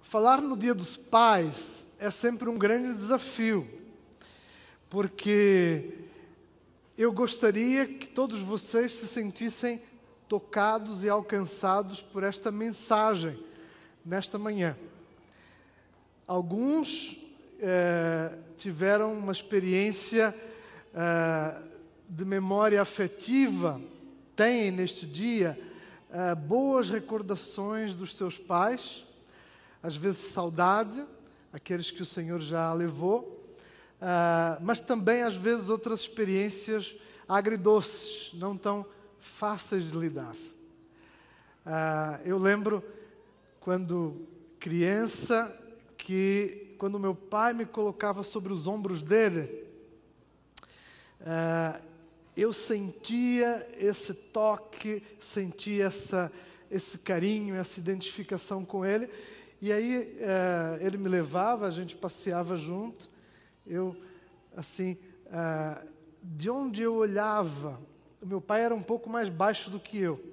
Falar no Dia dos Pais é sempre um grande desafio, porque eu gostaria que todos vocês se sentissem tocados e alcançados por esta mensagem nesta manhã. Alguns tiveram uma experiência de memória afetiva, têm neste dia boas recordações dos seus pais, às vezes saudade, aqueles que o Senhor já levou, mas também às vezes outras experiências agridoces, não tão fáceis de lidar. Eu lembro quando criança que quando meu pai me colocava sobre os ombros dele, eu sentia esse toque, sentia esse carinho, essa identificação com ele. E aí ele me levava, a gente passeava junto. Eu, assim, de onde eu olhava, o meu pai era um pouco mais baixo do que eu,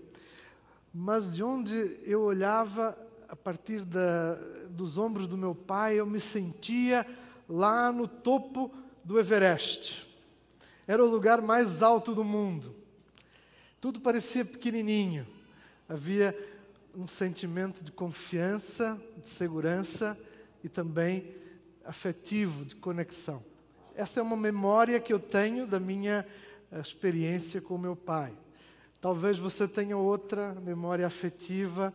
mas de onde eu olhava, a partir dos ombros do meu pai, eu me sentia lá no topo do Everest. Era o lugar mais alto do mundo. Tudo parecia pequenininho. Havia um sentimento de confiança, de segurança e também afetivo, de conexão. Essa é uma memória que eu tenho da minha experiência com meu pai. Talvez você tenha outra memória afetiva.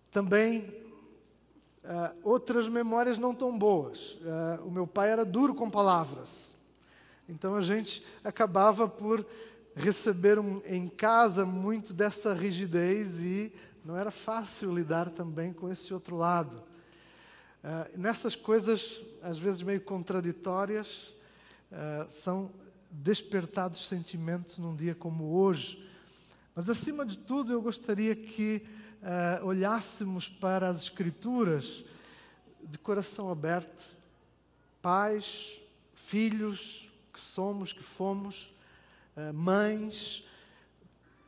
Também outras memórias não tão boas. O meu pai era duro com palavras. Então a gente acabava por receber em casa muito dessa rigidez e não era fácil lidar também com esse outro lado. Nessas coisas, às vezes meio contraditórias, são despertados sentimentos num dia como hoje. Mas acima de tudo eu gostaria que olhássemos para as Escrituras de coração aberto, pais, filhos que somos, que fomos, mães,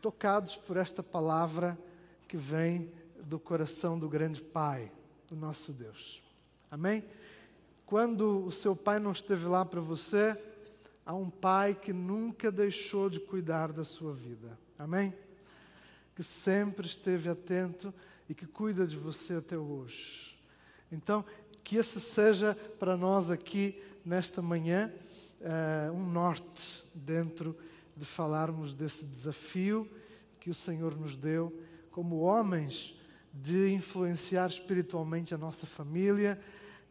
tocados por esta palavra que vem do coração do grande Pai, o nosso Deus. Amém? Quando o seu pai não esteve lá para você, há um pai que nunca deixou de cuidar da sua vida. Amém? Que sempre esteve atento e que cuida de você até hoje. Então, que esse seja para nós aqui nesta manhã um norte dentro de falarmos desse desafio que o Senhor nos deu como homens de influenciar espiritualmente a nossa família,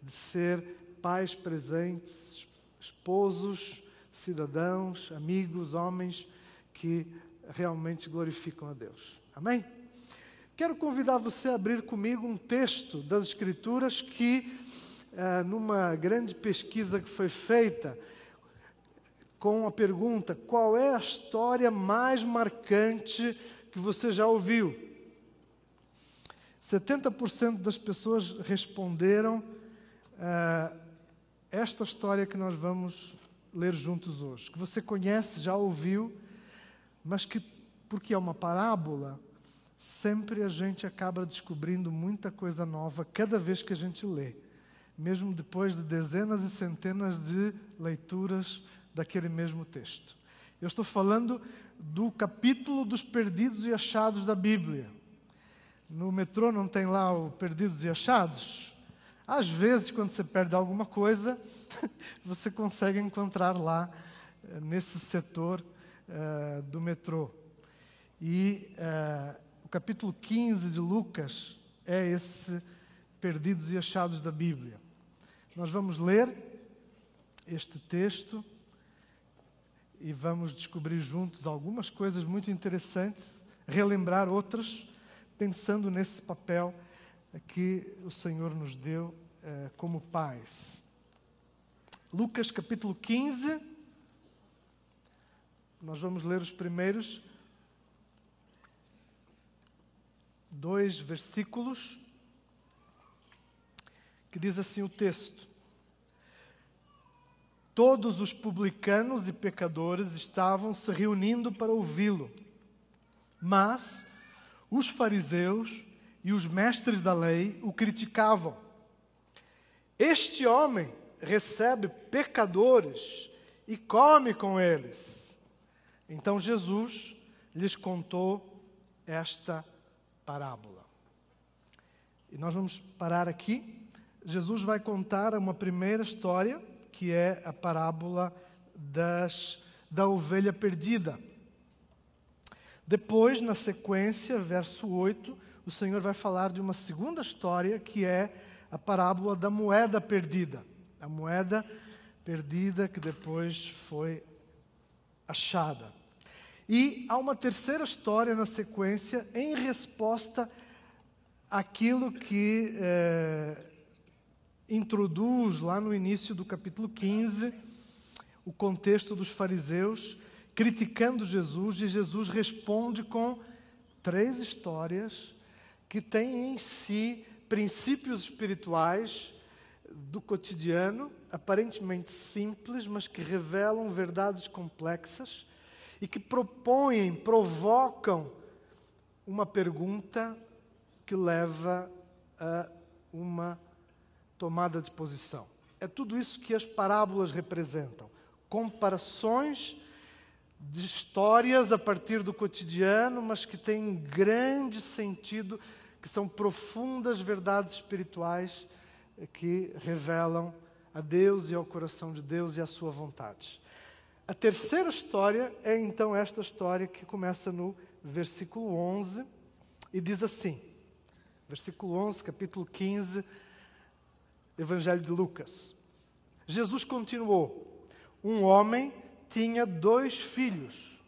de ser pais presentes, esposos, cidadãos, amigos, homens que realmente glorificam a Deus. Amém? Quero convidar você a abrir comigo um texto das Escrituras que, numa grande pesquisa que foi feita, com a pergunta: qual é a história mais marcante que você já ouviu? 70% das pessoas responderam esta história que nós vamos ler juntos hoje, que você conhece, já ouviu, mas que, porque é uma parábola, sempre a gente acaba descobrindo muita coisa nova cada vez que a gente lê, mesmo depois de dezenas e centenas de leituras daquele mesmo texto. Eu estou falando do capítulo dos perdidos e achados da Bíblia. No metrô não tem lá o perdidos e achados? Às vezes, quando você perde alguma coisa, você consegue encontrar lá, nesse setor do metrô. E o capítulo 15 de Lucas é esse perdidos e achados da Bíblia. Nós vamos ler este texto e vamos descobrir juntos algumas coisas muito interessantes, relembrar outras, pensando nesse papel que o Senhor nos deu como pais. Lucas capítulo 15, nós vamos ler os primeiros 2 versículos, que diz assim o texto: Todos os publicanos e pecadores estavam se reunindo para ouvi-lo, mas os fariseus e os mestres da lei o criticavam. Este homem recebe pecadores e come com eles. Então Jesus lhes contou esta parábola. E nós vamos parar aqui. Jesus vai contar uma primeira história, que é a parábola da ovelha perdida. Depois, na sequência, verso 8, o Senhor vai falar de uma segunda história, que é a parábola da moeda perdida. A moeda perdida que depois foi achada. E há uma terceira história na sequência, em resposta àquilo que introduz lá no início do capítulo 15, o contexto dos fariseus criticando Jesus, e Jesus responde com 3 histórias que têm em si princípios espirituais do cotidiano, aparentemente simples, mas que revelam verdades complexas e que provocam uma pergunta que leva a uma tomada de posição. É tudo isso que as parábolas representam. Comparações de histórias a partir do cotidiano, mas que têm grande sentido, que são profundas verdades espirituais que revelam a Deus e ao coração de Deus e à sua vontade. A terceira história é então esta história que começa no versículo 11 e diz assim, versículo 11, capítulo 15, Evangelho de Lucas. Jesus continuou: um homem tinha 2 filhos.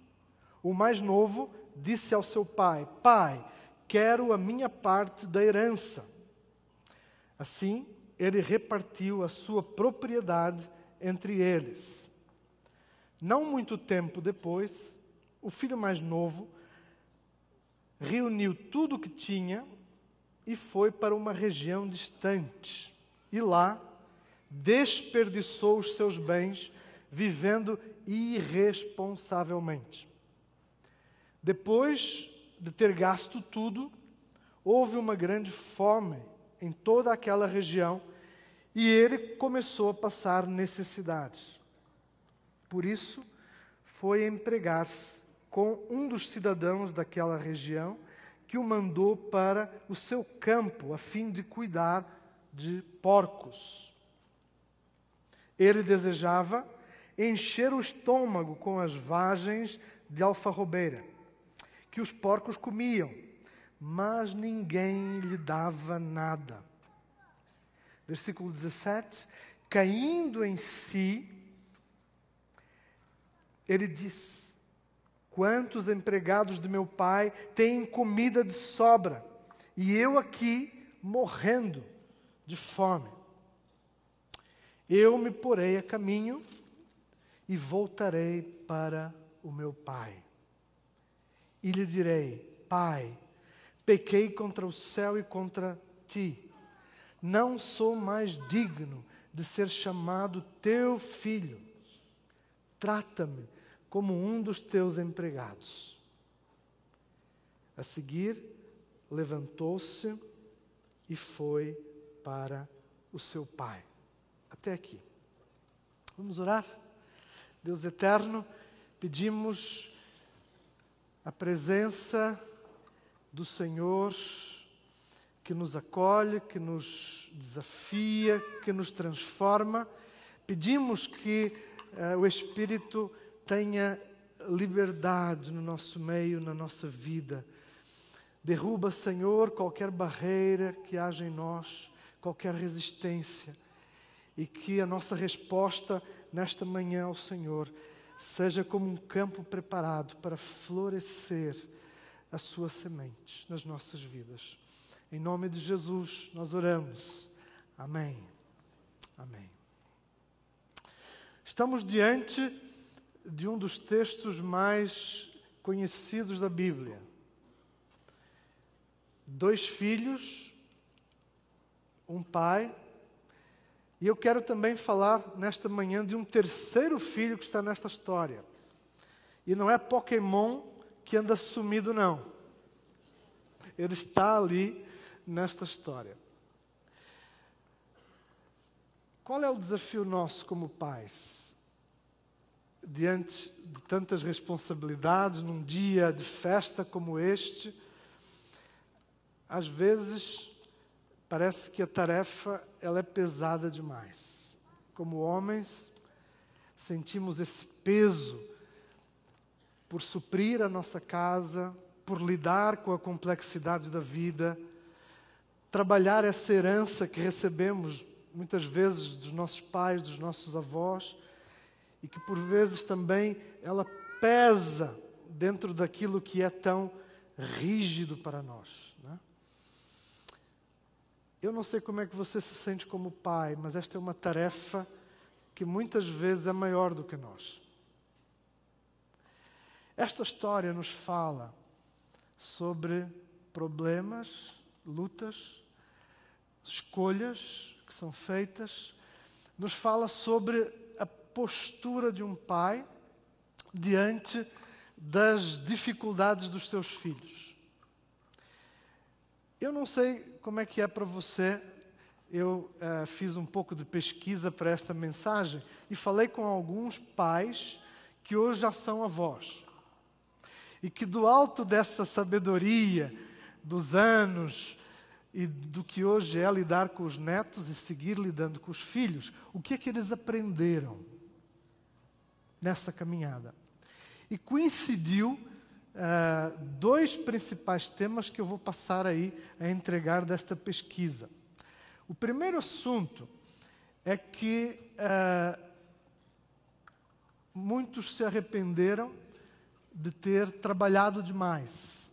O mais novo disse ao seu pai: Pai, quero a minha parte da herança. Assim, ele repartiu a sua propriedade entre eles. Não muito tempo depois, o filho mais novo reuniu tudo o que tinha e foi para uma região distante. E lá, desperdiçou os seus bens, vivendo irresponsavelmente. Depois de ter gasto tudo, houve uma grande fome em toda aquela região e ele começou a passar necessidades. Por isso, foi empregar-se com um dos cidadãos daquela região, que o mandou para o seu campo, a fim de cuidar de porcos. Ele desejava encher o estômago com as vagens de alfarrobeira, que os porcos comiam, mas ninguém lhe dava nada. Versículo 17, caindo em si, ele diz: quantos empregados de meu pai têm comida de sobra, e eu aqui morrendo de fome. Eu me porei a caminho e voltarei para o meu pai. E lhe direi: Pai, pequei contra o céu e contra ti. Não sou mais digno de ser chamado teu filho. Trata-me como um dos teus empregados. A seguir, levantou-se e foi para o seu pai. Até aqui. Vamos orar? Deus eterno, pedimos a presença do Senhor que nos acolhe, que nos desafia, que nos transforma. Pedimos que o Espírito tenha liberdade no nosso meio, na nossa vida. Derruba, Senhor, qualquer barreira que haja em nós, qualquer resistência, e que a nossa resposta nesta manhã ao Senhor seja como um campo preparado para florescer a sua semente nas nossas vidas. Em nome de Jesus nós oramos. Amém. Amém. Estamos diante de um dos textos mais conhecidos da Bíblia. 2 filhos, um pai, e eu quero também falar nesta manhã de um terceiro filho que está nesta história. E não é Pokémon que anda sumido, não. Ele está ali nesta história. Qual é o desafio nosso como pais? Diante de tantas responsabilidades, num dia de festa como este, às vezes parece que a tarefa ela é pesada demais. Como homens, sentimos esse peso por suprir a nossa casa, por lidar com a complexidade da vida, trabalhar essa herança que recebemos muitas vezes dos nossos pais, dos nossos avós, e que por vezes também ela pesa dentro daquilo que é tão rígido para nós, né? Eu não sei como é que você se sente como pai, mas esta é uma tarefa que muitas vezes é maior do que nós. Esta história nos fala sobre problemas, lutas, escolhas que são feitas, nos fala sobre a postura de um pai diante das dificuldades dos seus filhos. Eu não sei como é que é para você. Eu fiz um pouco de pesquisa para esta mensagem e falei com alguns pais que hoje já são avós. E que do alto dessa sabedoria dos anos e do que hoje é lidar com os netos e seguir lidando com os filhos, o que é que eles aprenderam nessa caminhada? E coincidiu dois principais temas que eu vou passar aí a entregar desta pesquisa. O primeiro assunto é que muitos se arrependeram de ter trabalhado demais,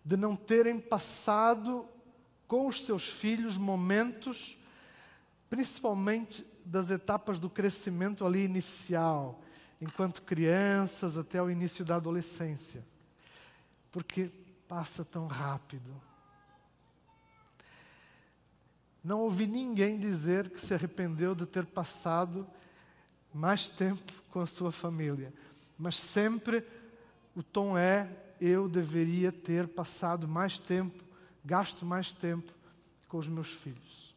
de não terem passado com os seus filhos momentos, principalmente das etapas do crescimento ali inicial, enquanto crianças até o início da adolescência, porque passa tão rápido. Não ouvi ninguém dizer que se arrependeu de ter passado mais tempo com a sua família, mas sempre o tom é: eu deveria ter passado mais tempo, gasto mais tempo com os meus filhos.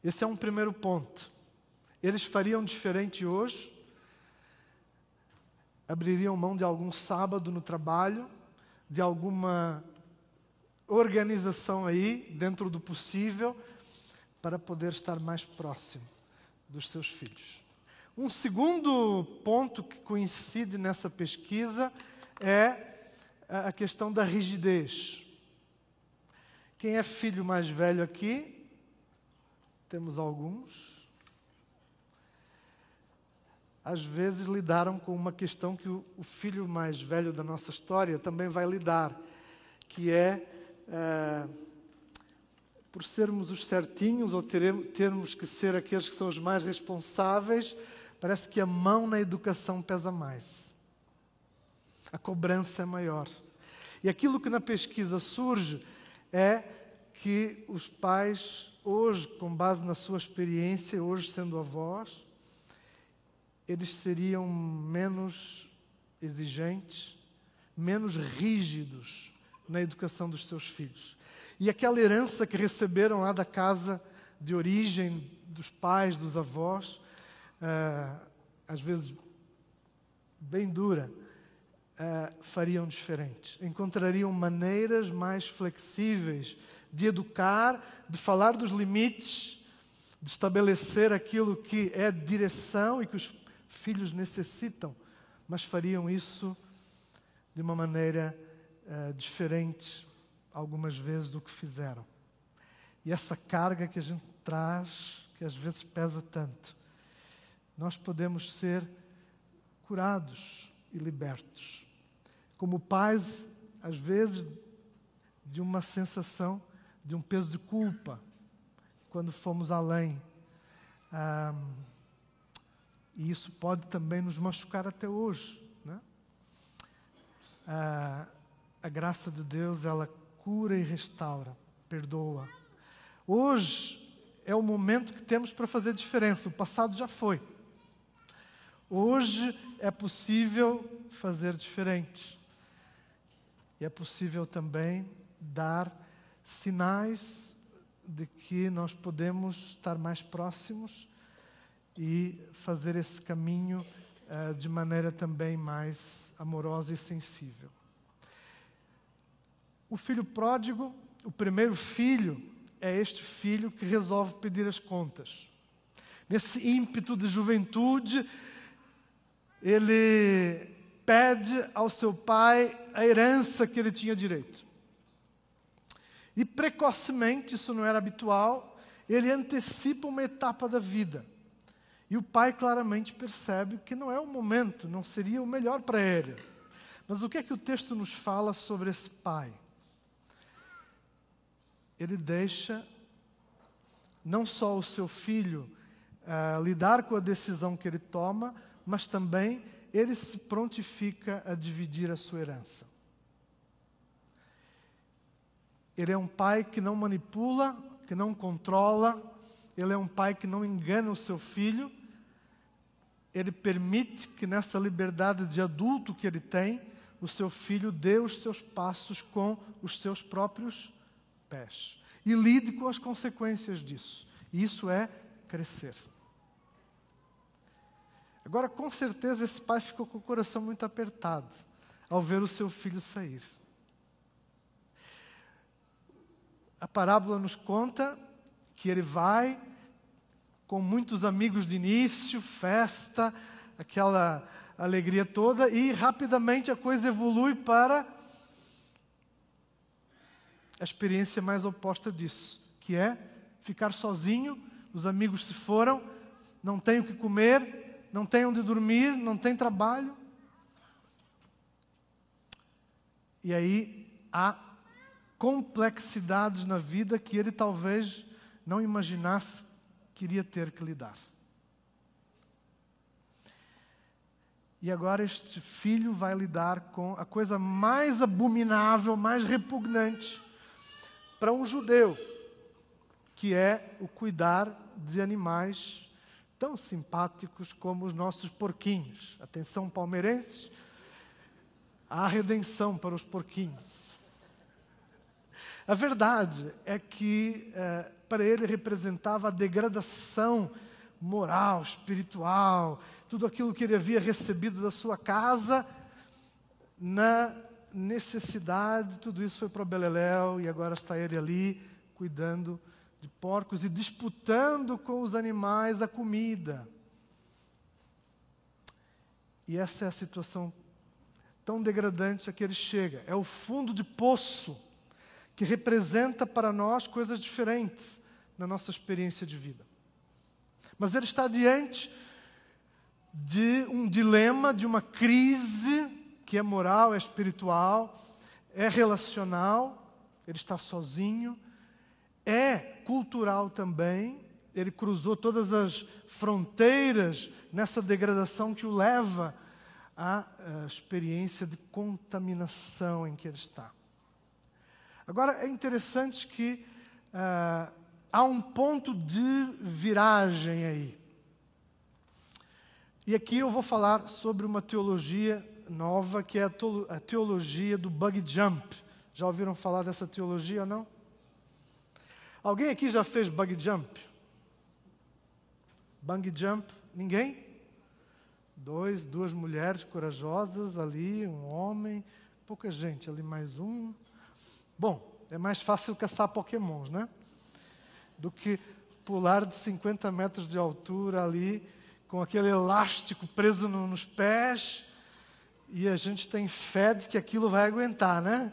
Esse é um primeiro ponto. Eles fariam diferente hoje? Abririam mão de algum sábado no trabalho, de alguma organização aí, dentro do possível, para poder estar mais próximo dos seus filhos. Um segundo ponto que coincide nessa pesquisa é a questão da rigidez. Quem é filho mais velho aqui? Temos alguns. Às vezes lidaram com uma questão que o filho mais velho da nossa história também vai lidar, que é, por sermos os certinhos ou termos que ser aqueles que são os mais responsáveis, parece que a mão na educação pesa mais. A cobrança é maior. E aquilo que na pesquisa surge é que os pais, hoje, com base na sua experiência, hoje sendo avós, eles seriam menos exigentes, menos rígidos na educação dos seus filhos. E aquela herança que receberam lá da casa de origem dos pais, dos avós, às vezes bem dura, fariam diferente. Encontrariam maneiras mais flexíveis de educar, de falar dos limites, de estabelecer aquilo que é direção e que os filhos necessitam, mas fariam isso de uma maneira diferente, algumas vezes, do que fizeram. E essa carga que a gente traz, que às vezes pesa tanto, nós podemos ser curados e libertos. Como pais, às vezes, de uma sensação de um peso de culpa, quando fomos além. E isso pode também nos machucar até hoje, né? A graça de Deus, ela cura e restaura, perdoa. Hoje é o momento que temos para fazer diferença. O passado já foi. Hoje é possível fazer diferente. E é possível também dar sinais de que nós podemos estar mais próximos e fazer esse caminho de maneira também mais amorosa e sensível. O filho pródigo, o primeiro filho, é este filho que resolve pedir as contas. Nesse ímpeto de juventude, ele pede ao seu pai a herança que ele tinha direito. E precocemente, isso não era habitual, ele antecipa uma etapa da vida. E o pai claramente percebe que não é o momento, não seria o melhor para ele. Mas o que é que o texto nos fala sobre esse pai? Ele deixa não só o seu filho lidar com a decisão que ele toma, mas também ele se prontifica a dividir a sua herança. Ele é um pai que não manipula, que não controla, ele é um pai que não engana o seu filho, ele permite que nessa liberdade de adulto que ele tem, o seu filho dê os seus passos com os seus próprios pés. E lide com as consequências disso. E isso é crescer. Agora, com certeza, esse pai ficou com o coração muito apertado ao ver o seu filho sair. A parábola nos conta que ele vai com muitos amigos de início, festa, aquela alegria toda, e rapidamente a coisa evolui para a experiência mais oposta disso, que é ficar sozinho, os amigos se foram, não tem o que comer, não tem onde dormir, não tem trabalho. E aí há complexidades na vida que ele talvez não imaginasse que iria ter que lidar. E agora este filho vai lidar com a coisa mais abominável, mais repugnante para um judeu, que é o cuidar de animais tão simpáticos como os nossos porquinhos. Atenção, palmeirenses, há redenção para os porquinhos. A verdade é que para ele representava a degradação moral, espiritual, tudo aquilo que ele havia recebido da sua casa, na necessidade, tudo isso foi para o beleléu, e agora está ele ali, cuidando de porcos e disputando com os animais a comida. E essa é a situação tão degradante a que ele chega. É o fundo de poço que representa para nós coisas diferentes na nossa experiência de vida. Mas ele está diante de um dilema, de uma crise que é moral, é espiritual, é relacional, ele está sozinho, é cultural também, ele cruzou todas as fronteiras nessa degradação que o leva à experiência de contaminação em que ele está. Agora, é interessante que há um ponto de viragem aí. E aqui eu vou falar sobre uma teologia nova, que é a teologia do bug jump. Já ouviram falar dessa teologia ou não? Alguém aqui já fez bug jump? Bungee jump? Ninguém? Duas mulheres corajosas ali, um homem, pouca gente ali, mais um. Bom, é mais fácil caçar pokémons, né? Do que pular de 50 metros de altura ali, com aquele elástico preso nos pés, e a gente tem fé de que aquilo vai aguentar, né?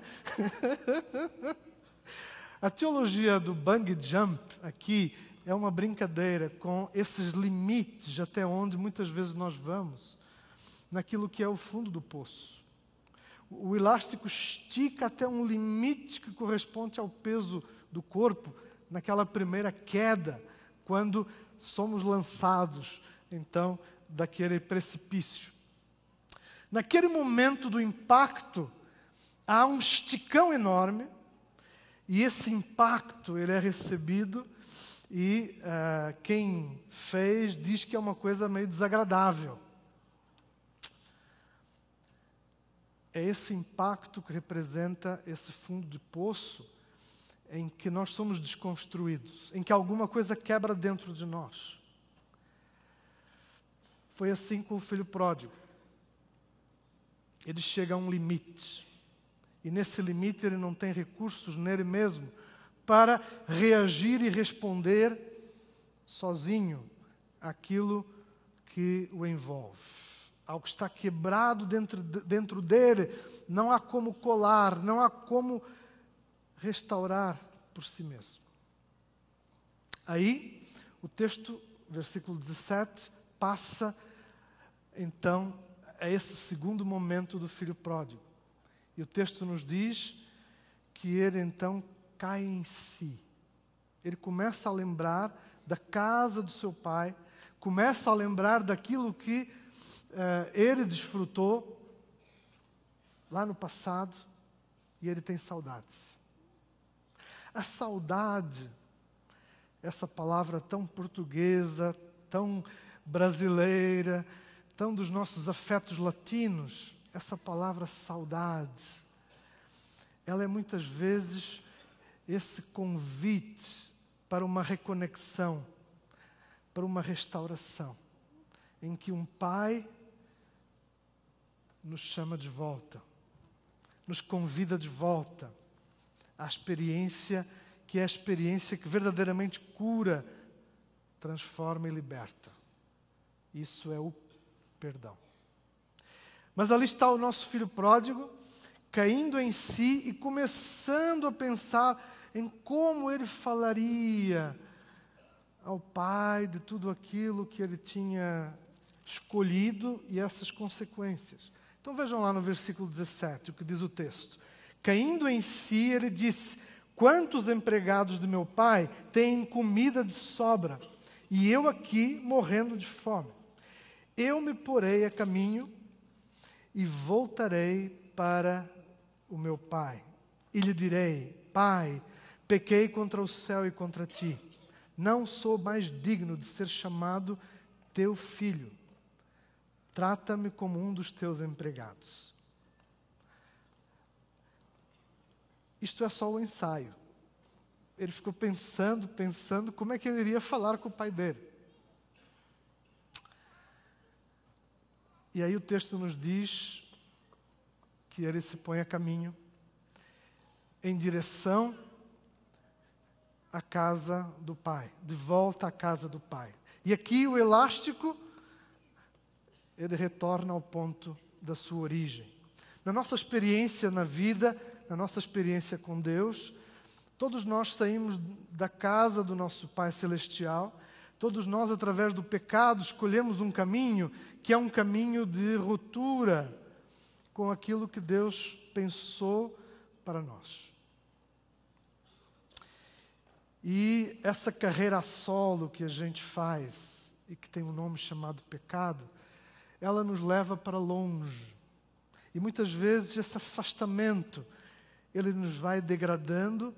A teologia do bungee jump aqui é uma brincadeira com esses limites até onde muitas vezes nós vamos, naquilo que é o fundo do poço. O elástico estica até um limite que corresponde ao peso do corpo naquela primeira queda, quando somos lançados, então, daquele precipício. Naquele momento do impacto, há um esticão enorme, e esse impacto ele é recebido, e quem fez diz que é uma coisa meio desagradável. É esse impacto que representa esse fundo de poço em que nós somos desconstruídos, em que alguma coisa quebra dentro de nós. Foi assim com o filho pródigo. Ele chega a um limite. E nesse limite ele não tem recursos nele mesmo para reagir e responder sozinho àquilo que o envolve. Algo está quebrado dentro dele, não há como colar, não há como restaurar por si mesmo. Aí, o texto, versículo 17, passa então a esse segundo momento do filho pródigo. E o texto nos diz que ele então cai em si. Ele começa a lembrar da casa do seu pai, começa a lembrar daquilo que ele desfrutou lá no passado, e ele tem saudades. A saudade, essa palavra tão portuguesa, tão brasileira, tão dos nossos afetos latinos, essa palavra saudade, ela é muitas vezes esse convite para uma reconexão, para uma restauração, em que um pai nos chama de volta, nos convida de volta à experiência que é a experiência que verdadeiramente cura, transforma e liberta. Isso é o perdão. Mas ali está o nosso filho pródigo, caindo em si e começando a pensar em como ele falaria ao pai de tudo aquilo que ele tinha escolhido e essas consequências. Então vejam lá no versículo 17 o que diz o texto. Caindo em si, ele disse: quantos empregados de meu pai têm comida de sobra, e eu aqui morrendo de fome? Eu me porei a caminho e voltarei para o meu pai. E lhe direi: Pai, pequei contra o céu e contra ti. Não sou mais digno de ser chamado teu filho. Trata-me como um dos teus empregados. Isto é só o ensaio. Ele ficou pensando como é que ele iria falar com o pai dele. E aí o texto nos diz que ele se põe a caminho em direção à casa do pai, de volta à casa do pai. E aqui o elástico, ele retorna ao ponto da sua origem. Na nossa experiência na vida, na nossa experiência com Deus, todos nós saímos da casa do nosso Pai Celestial, todos nós, através do pecado, escolhemos um caminho que é um caminho de ruptura com aquilo que Deus pensou para nós. E essa carreira a solo que a gente faz, e que tem um nome chamado pecado, ela nos leva para longe. E muitas vezes esse afastamento, ele nos vai degradando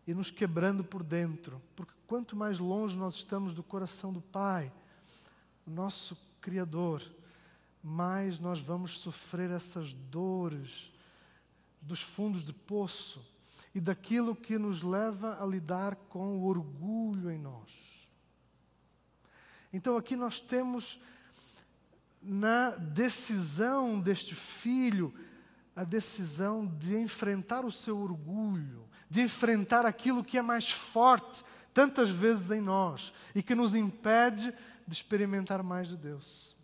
e nos quebrando por dentro. Porque quanto mais longe nós estamos do coração do Pai, o nosso Criador, mais nós vamos sofrer essas dores dos fundos de poço e daquilo que nos leva a lidar com o orgulho em nós. Então aqui nós temos na decisão deste filho a decisão de enfrentar o seu orgulho, de enfrentar aquilo que é mais forte tantas vezes em nós e que nos impede de experimentar mais de Deus.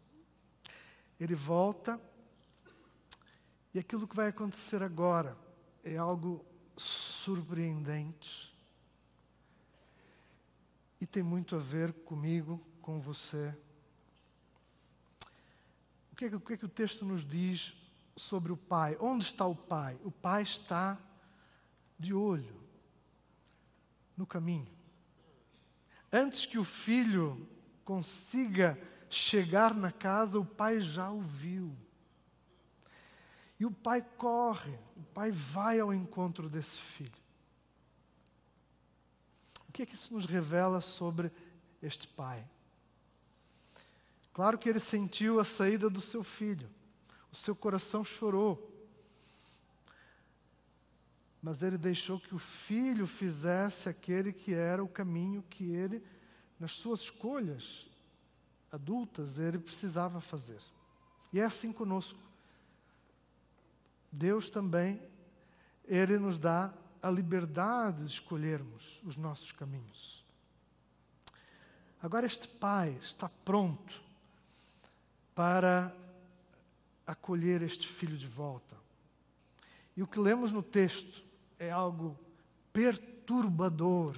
Ele volta e aquilo que vai acontecer agora é algo surpreendente e tem muito a ver comigo, com você. O que é que o texto nos diz sobre o pai? Onde está o pai? O pai está de olho no caminho. Antes que o filho consiga chegar na casa, o pai já o viu. E o pai corre, o pai vai ao encontro desse filho. O que é que isso nos revela sobre este pai? Claro que ele sentiu a saída do seu filho. O seu coração chorou. mas ele deixou que o filho fizesse aquele que era o caminho que ele, nas suas escolhas adultas, ele precisava fazer. E é assim conosco. Deus também, ele nos dá a liberdade de escolhermos os nossos caminhos. Agora este pai está pronto para acolher este filho de volta. E o que lemos no texto é algo perturbador,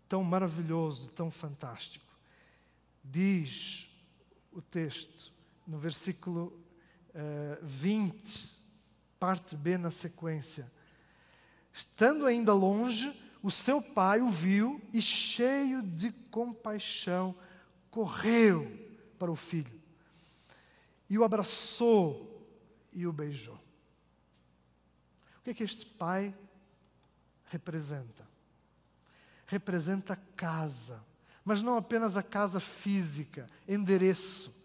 tão maravilhoso, tão fantástico. Diz o texto, no versículo 20, parte B na sequência: estando ainda longe, o seu pai o viu e, cheio de compaixão, correu para o filho e o abraçou e o beijou. O que é que este pai representa? Representa casa, mas não apenas a casa física, endereço.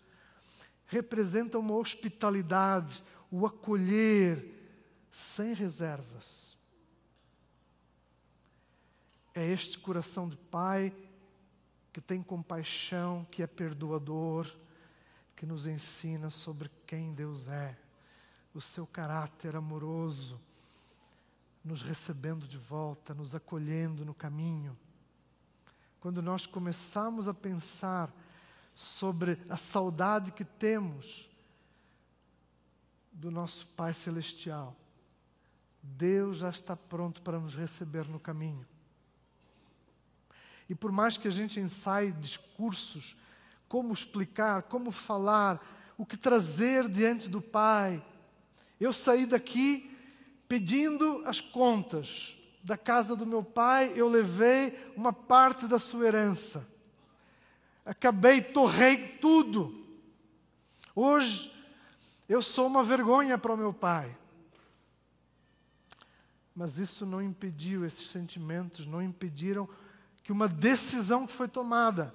Representa uma hospitalidade, o acolher sem reservas. É este coração de pai que tem compaixão, que é perdoador, que nos ensina sobre quem Deus é, o seu caráter amoroso, nos recebendo de volta, nos acolhendo no caminho. Quando nós começamos a pensar sobre a saudade que temos do nosso Pai Celestial, Deus já está pronto para nos receber no caminho. E por mais que a gente ensaie discursos, como explicar, como falar, o que trazer diante do Pai, eu saí daqui pedindo as contas da casa do meu pai, eu levei uma parte da sua herança. Torrei tudo. Hoje, eu sou uma vergonha para o meu pai. Mas isso não impediu, esses sentimentos não impediram que uma decisão que foi tomada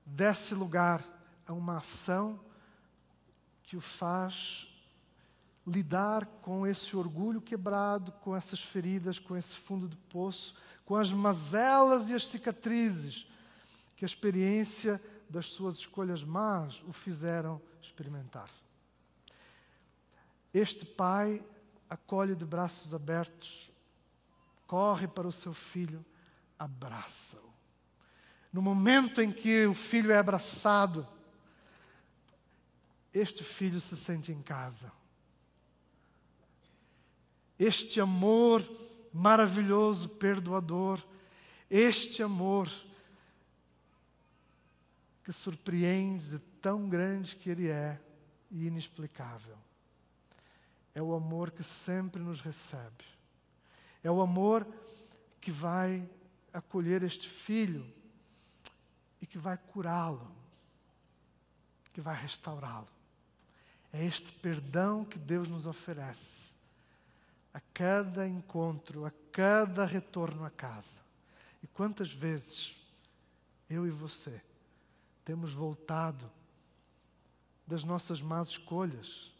desse lugar a uma ação que o faz lidar com esse orgulho quebrado, com essas feridas, com esse fundo de poço, com as mazelas e as cicatrizes que a experiência das suas escolhas más o fizeram experimentar. Este pai acolhe de braços abertos, corre para o seu filho, abraça-o. No momento em que o filho é abraçado, este filho se sente em casa. Este amor maravilhoso, perdoador, este amor que surpreende de tão grande que ele é e inexplicável. É o amor que sempre nos recebe. É o amor que vai acolher este filho e que vai curá-lo, que vai restaurá-lo. É este perdão que Deus nos oferece a cada encontro, a cada retorno à casa. E quantas vezes eu e você temos voltado das nossas más escolhas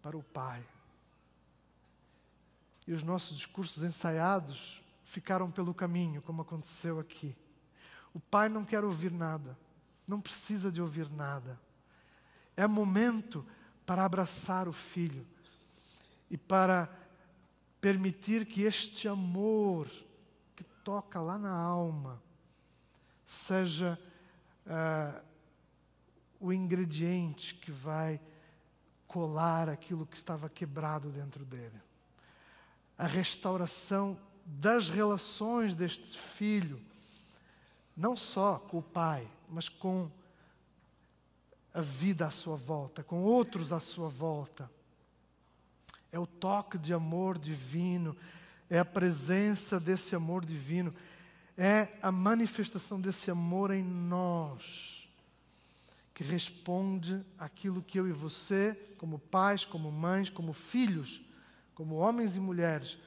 para o Pai. E os nossos discursos ensaiados ficaram pelo caminho, como aconteceu aqui. O Pai não quer ouvir nada, não precisa de ouvir nada. É momento para abraçar o Filho e para permitir que este amor que toca lá na alma seja o ingrediente que vai colar aquilo que estava quebrado dentro dele. A restauração das relações deste filho, não só com o pai, mas com a vida à sua volta, com outros à sua volta. É o toque de amor divino, é a presença desse amor divino, é a manifestação desse amor em nós, que responde àquilo que eu e você, como pais, como mães, como filhos, como homens e mulheres,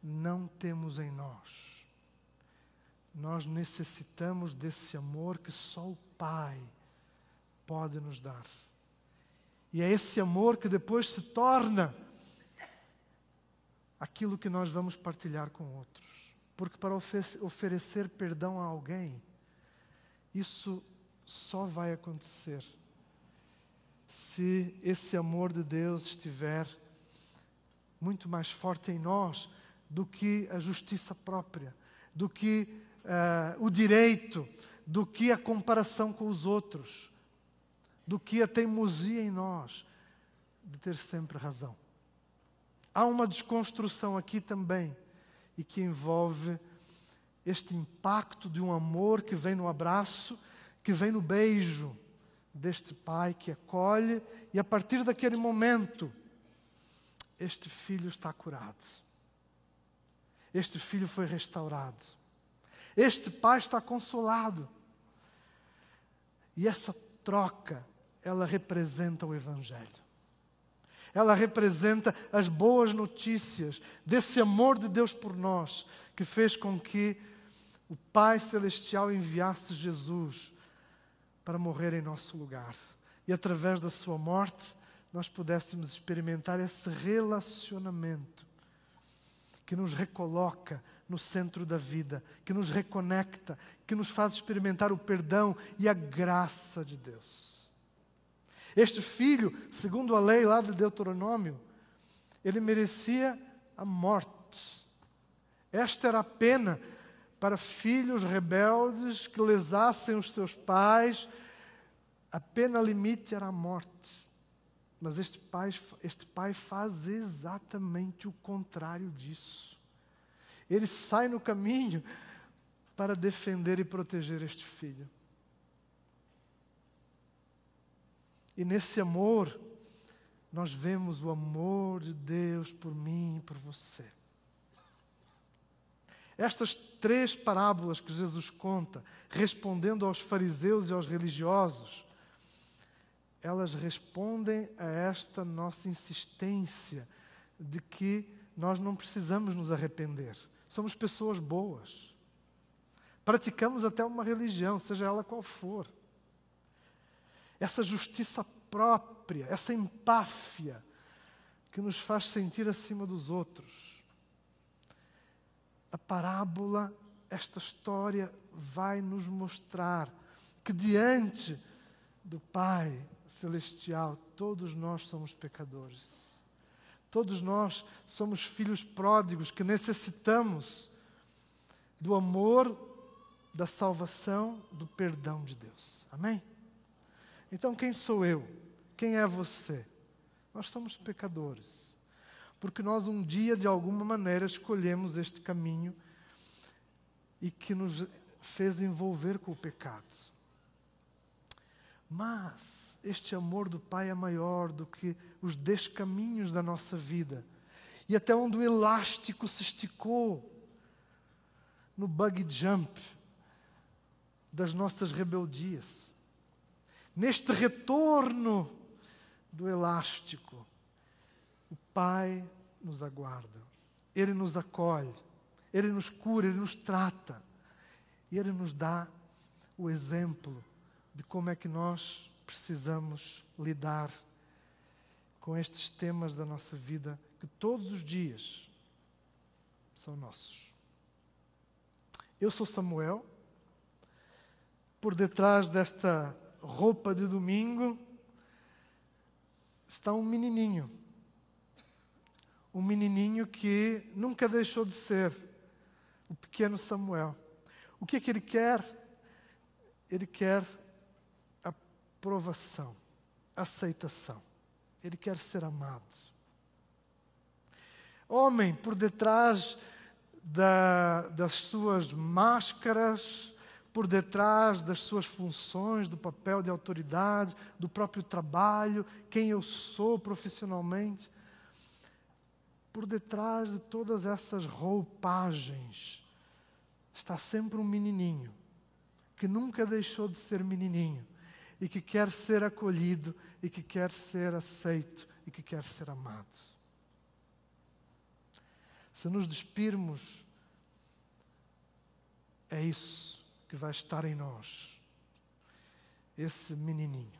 não temos em nós. Nós necessitamos desse amor que só o Pai pode nos dar. E é esse amor que depois se torna aquilo que nós vamos partilhar com outros. Porque para oferecer perdão a alguém, isso só vai acontecer se esse amor de Deus estiver muito mais forte em nós do que a justiça própria, do que o direito, do que a comparação com os outros, do que a teimosia em nós de ter sempre razão. Há uma desconstrução aqui também, e que envolve este impacto de um amor que vem no abraço, que vem no beijo deste pai que acolhe, e a partir daquele momento, este filho está curado. Este filho foi restaurado. Este pai está consolado. E essa troca, ela representa o Evangelho. Ela representa as boas notícias desse amor de Deus por nós, que fez com que o Pai Celestial enviasse Jesus para morrer em nosso lugar. E através da sua morte, nós pudéssemos experimentar esse relacionamento que nos recoloca no centro da vida, que nos reconecta, que nos faz experimentar o perdão e a graça de Deus. Este filho, segundo a lei lá de Deuteronômio, ele merecia a morte. Esta era a pena para filhos rebeldes que lesassem os seus pais. A pena limite era a morte. Mas este pai faz exatamente o contrário disso. Ele sai no caminho para defender e proteger este filho. E nesse amor, nós vemos o amor de Deus por mim e por você. Estas 3 parábolas que Jesus conta, respondendo aos fariseus e aos religiosos, elas respondem a esta nossa insistência de que nós não precisamos nos arrepender. Somos pessoas boas. Praticamos até uma religião, seja ela qual for. Essa justiça própria, essa empáfia que nos faz sentir acima dos outros. A parábola, esta história vai nos mostrar que diante do Pai Celestial, todos nós somos pecadores. Todos nós somos filhos pródigos que necessitamos do amor, da salvação, do perdão de Deus. Amém? Então, quem sou eu? Quem é você? Nós somos pecadores. Porque nós um dia, de alguma maneira, escolhemos este caminho e que nos fez envolver com o pecado. Mas este amor do Pai é maior do que os descaminhos da nossa vida. E até onde o elástico se esticou no buggy jump das nossas rebeldias. Neste retorno do elástico, o Pai nos aguarda. Ele nos acolhe, Ele nos cura, Ele nos trata. E Ele nos dá o exemplo de como é que nós precisamos lidar com estes temas da nossa vida, que todos os dias são nossos. Eu sou Samuel. Por detrás desta roupa de domingo está um menininho. Um menininho que nunca deixou de ser o pequeno Samuel. O que é que ele quer? Ele quer aprovação, aceitação. Ele quer ser amado. Homem, por detrás das suas máscaras, por detrás das suas funções, do papel de autoridade, do próprio trabalho, quem eu sou profissionalmente, por detrás de todas essas roupagens, está sempre um menininho, que nunca deixou de ser menininho, e que quer ser acolhido, e que quer ser aceito, e que quer ser amado. Se nos despirmos, é isso que vai estar em nós, esse menininho.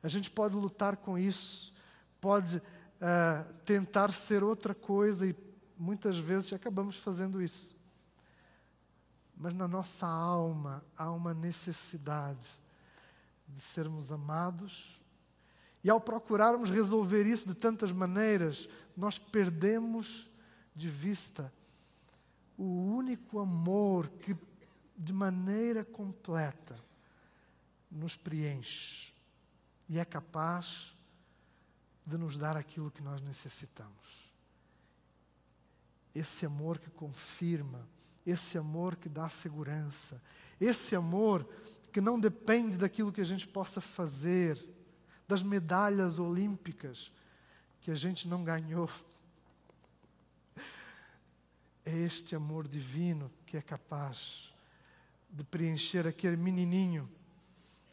A gente pode lutar com isso, pode tentar ser outra coisa, e muitas vezes acabamos fazendo isso. Mas na nossa alma há uma necessidade de sermos amados, e ao procurarmos resolver isso de tantas maneiras, nós perdemos de vista o único amor que, de maneira completa, nos preenche e é capaz de nos dar aquilo que nós necessitamos. Esse amor que confirma, esse amor que dá segurança, esse amor que não depende daquilo que a gente possa fazer, das medalhas olímpicas que a gente não ganhou. É este amor divino que é capaz de preencher aquele menininho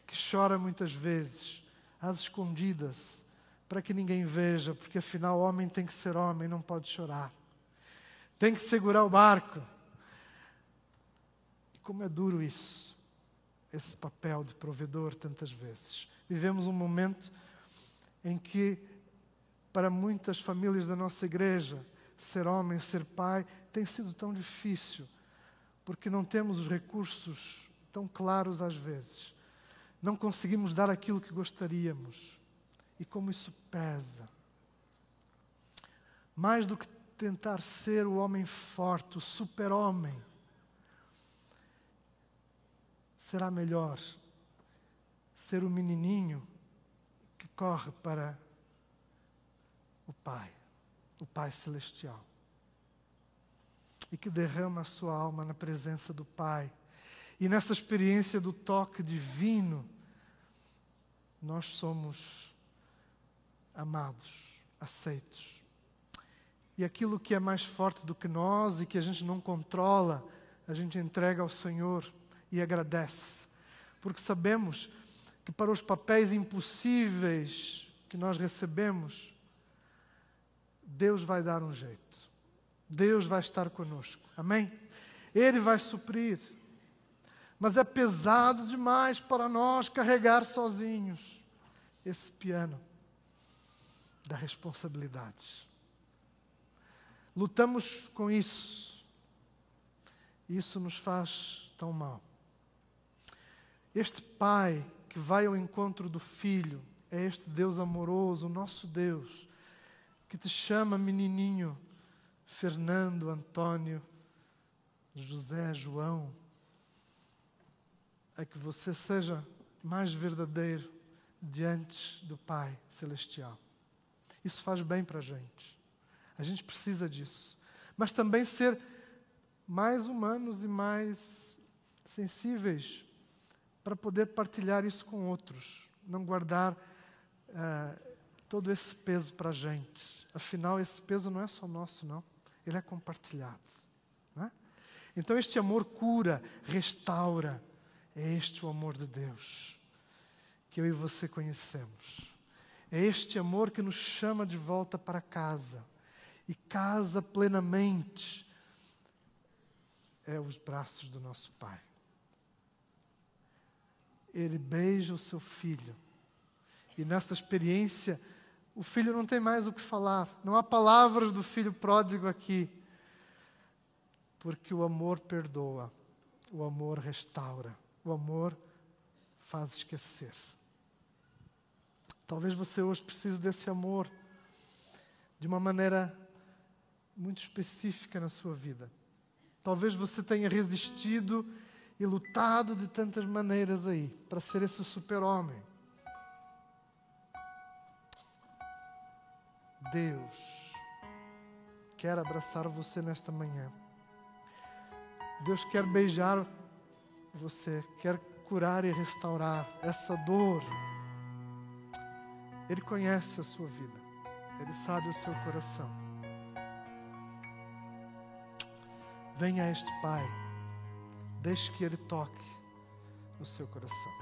que chora muitas vezes, às escondidas, para que ninguém veja, porque afinal o homem tem que ser homem, não pode chorar. Tem que segurar o barco. E como é duro isso, esse papel de provedor tantas vezes. Vivemos um momento em que, para muitas famílias da nossa igreja, ser homem, ser pai, tem sido tão difícil, porque não temos os recursos tão claros às vezes. Não conseguimos dar aquilo que gostaríamos. E como isso pesa. Mais do que tentar ser o homem forte, o super-homem, será melhor ser o menininho que corre para o Pai Celestial, e que derrama a sua alma na presença do Pai. E nessa experiência do toque divino, nós somos amados, aceitos. E aquilo que é mais forte do que nós e que a gente não controla, a gente entrega ao Senhor e agradece. Porque sabemos que para os papéis impossíveis que nós recebemos, Deus vai dar um jeito. Deus vai estar conosco. Amém? Ele vai suprir. Mas é pesado demais para nós carregar sozinhos esse piano da responsabilidade. Lutamos com isso. Isso nos faz tão mal. Este Pai que vai ao encontro do Filho é este Deus amoroso, o nosso Deus, que te chama menininho, Fernando, Antônio, José, João, a que você seja mais verdadeiro diante do Pai Celestial. Isso faz bem para a gente. A gente precisa disso. Mas também ser mais humanos e mais sensíveis para poder partilhar isso com outros. Não guardar todo esse peso para a gente. Afinal, esse peso não é só nosso, não. Ele é compartilhado. Não é? Então, este amor cura, restaura. É este o amor de Deus que eu e você conhecemos. É este amor que nos chama de volta para casa. E casa plenamente é os braços do nosso Pai. Ele beija o seu filho. E nessa experiência, o filho não tem mais o que falar. Não há palavras do filho pródigo aqui. Porque o amor perdoa. O amor restaura. O amor faz esquecer. Talvez você hoje precise desse amor de uma maneira muito específica na sua vida. Talvez você tenha resistido e lutado de tantas maneiras aí para ser esse super-homem. Deus quer abraçar você nesta manhã. Deus quer beijar você, quer curar e restaurar essa dor. Ele conhece a sua vida. Ele sabe o seu coração. Venha a este Pai. Deixe que Ele toque o seu coração.